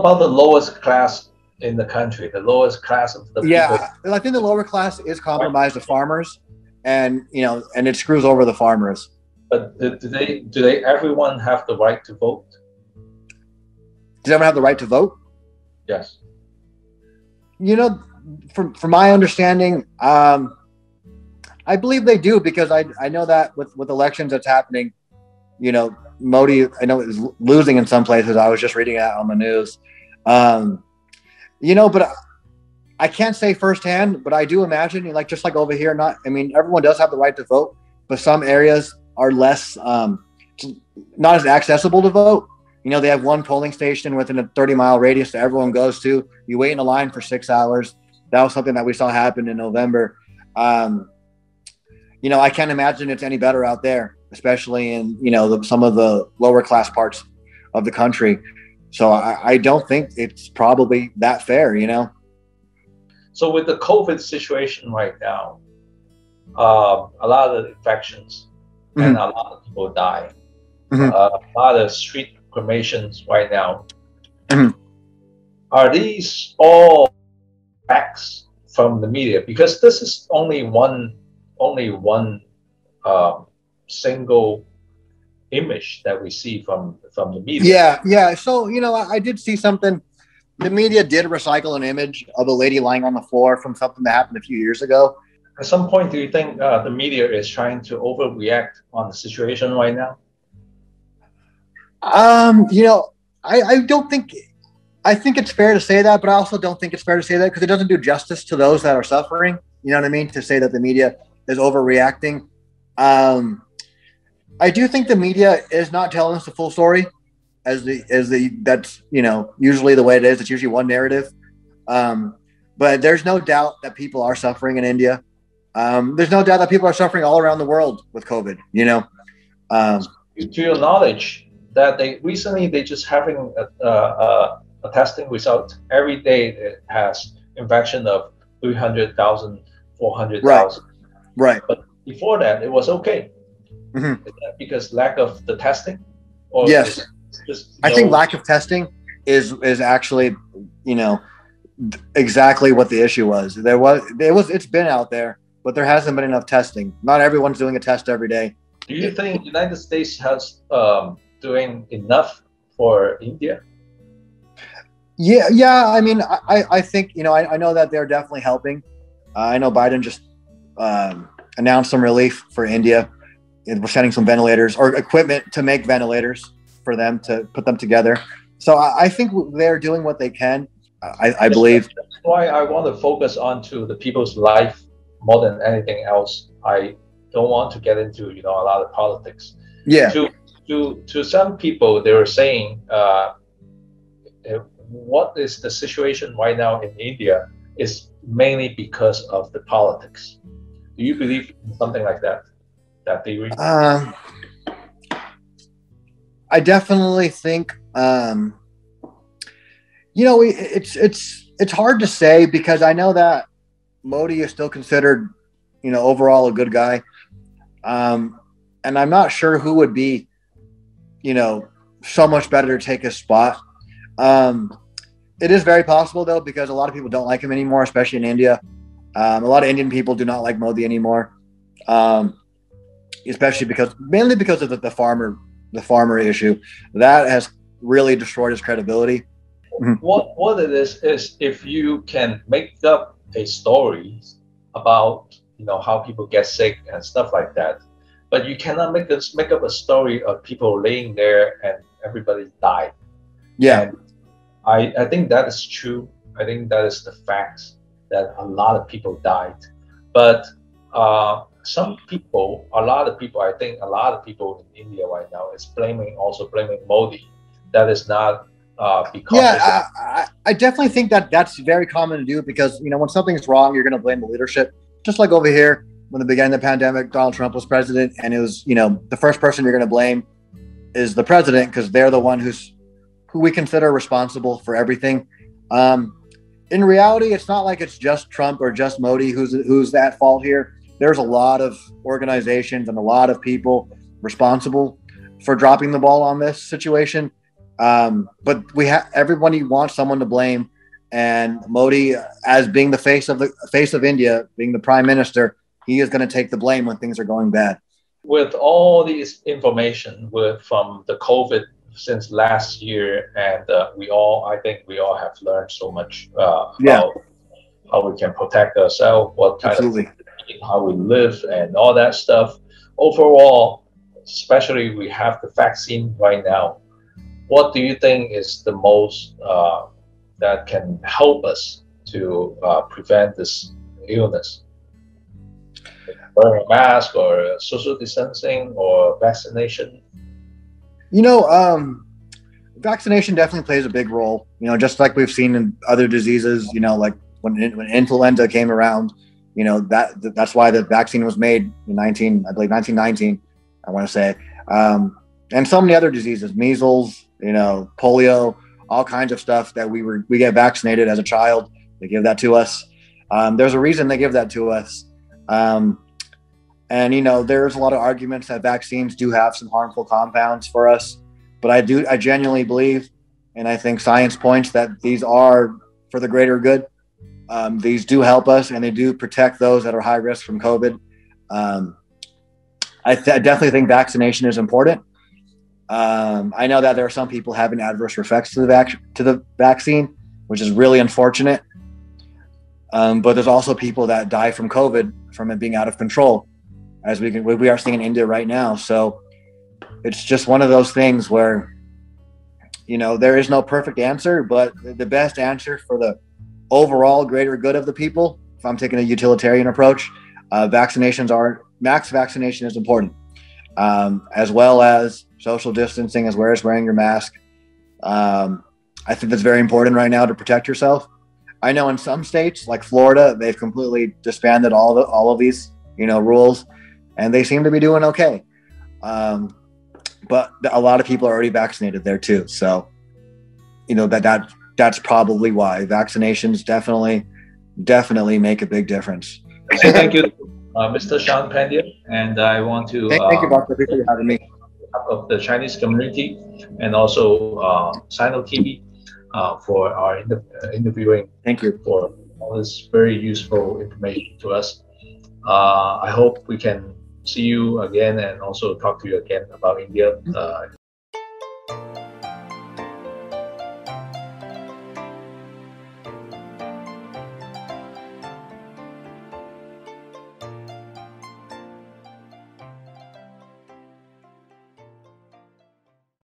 about the lowest class in the country, the lowest class of the people? I think the lower class is compromised of farmers, and it screws over the farmers. But do they everyone have the right to vote? Does everyone have the right to vote? Yes. From my understanding, I believe they do, because I know that with elections that's happening, Modi, I know, is losing in some places. I was just reading that on the news. But I can't say firsthand, but I do imagine, just like over here, everyone does have the right to vote, but some areas are less, not as accessible to vote. They have one polling station within a 30-mile radius that everyone goes to. You wait in a line for 6 hours. That was something that we saw happen in November. I can't imagine it's any better out there, especially in, some of the lower class parts of the country. So I don't think it's probably that fair, So with the COVID situation right now, a lot of infections and a lot of people die. A lot of street cremations right now. Are these all facts from the media? Because this is only one single image that we see from the media. Yeah. So I did see something. The media did recycle an image of a lady lying on the floor from something that happened a few years ago. At some point, do you think the media is trying to overreact on the situation right now? I don't think. I think it's fair to say that, but I also don't think it's fair to say that, because it doesn't do justice to those that are suffering. You know what I mean? To say that the media is overreacting. I do think the media is not telling us the full story, that's usually the way it is. It's usually one narrative. But there's no doubt that people are suffering in India. There's no doubt that people are suffering all around the world with COVID. To your knowledge, that they just having a testing result every day that has infection of 300,000, 400,000. Right. But before that, it was okay. Is that because lack of the testing? Or yes. I think lack of testing is actually, exactly what the issue was. It's been out there, but there hasn't been enough testing. Not everyone's doing a test every day. Do you think the United States has doing enough for India? Yeah. I think, I know that they're definitely helping. I know Biden just announced some relief for India. We're sending some ventilators or equipment to make ventilators for them to put them together. So I think they're doing what they can. I believe. That's why I want to focus onto the people's life more than anything else. I don't want to get into a lot of politics. Yeah. To some people, they were saying, what is the situation right now in India is mainly because of the politics. Do you believe in something like that? That theory? I definitely think it's hard to say, because I know that Modi is still considered overall a good guy, and I'm not sure who would be so much better to take his spot. It is very possible though, because a lot of people don't like him anymore, especially in India. A lot of Indian people do not like Modi anymore, especially mainly because of the farmer issue. That has really destroyed his credibility. What it is if you can make up a story about how people get sick and stuff like that, but you cannot make up a story of people laying there and everybody died. Yeah. And I think that is true. I think that is the facts, that a lot of people died. But I think a lot of people in India right now is blaming Modi. That is not because. Yeah, I definitely think that's very common to do, because when something's wrong, you're going to blame the leadership. Just like over here, when the beginning of the pandemic, Donald Trump was president, and it was the first person you're going to blame is the president, because they're the one who we consider responsible for everything. In reality, it's not like it's just Trump or just Modi who's at fault here. There's a lot of organizations and a lot of people responsible for dropping the ball on this situation. But everybody wants someone to blame, and Modi, as being the face of India, being the prime minister, he is going to take the blame when things are going bad. With all these information from the COVID since last year, and I think we all have learned so much about how we can protect ourselves, what kind of how we live, and all that stuff. Overall, especially we have the vaccine right now. What do you think is the most that can help us to prevent this illness? Wearing a mask, or social distancing, or vaccination? Vaccination definitely plays a big role. Just like we've seen in other diseases. Like when influenza came around, that's why the vaccine was made in 1919. I want to say, and so many other diseases, measles, polio, all kinds of stuff that we get vaccinated as a child. They give that to us. There's a reason they give that to us. And there's a lot of arguments that vaccines do have some harmful compounds for us, but I genuinely believe, and I think science points that these are for the greater good. These do help us, and they do protect those that are high risk from COVID. I definitely think vaccination is important. I know that there are some people having adverse effects to the vaccine, which is really unfortunate. But there's also people that die from COVID from it being out of control, as we are seeing in India right now. So it's just one of those things where, there is no perfect answer, but the best answer for the overall greater good of the people, if I'm taking a utilitarian approach, max vaccination is important, as well as social distancing, as well as wearing your mask. I think that's very important right now to protect yourself. I know in some states like Florida, they've completely disbanded all of these, rules, and they seem to be doing okay. But a lot of people are already vaccinated there too. So, that's probably why vaccinations definitely make a big difference. So thank you, Mr. Sean Pandya, and I want to thank you, Bosco, for having me. Of the Chinese community, and also SinoTV for our interviewing. Thank you for all this very useful information to us. I hope we can see you again and also talk to you again about India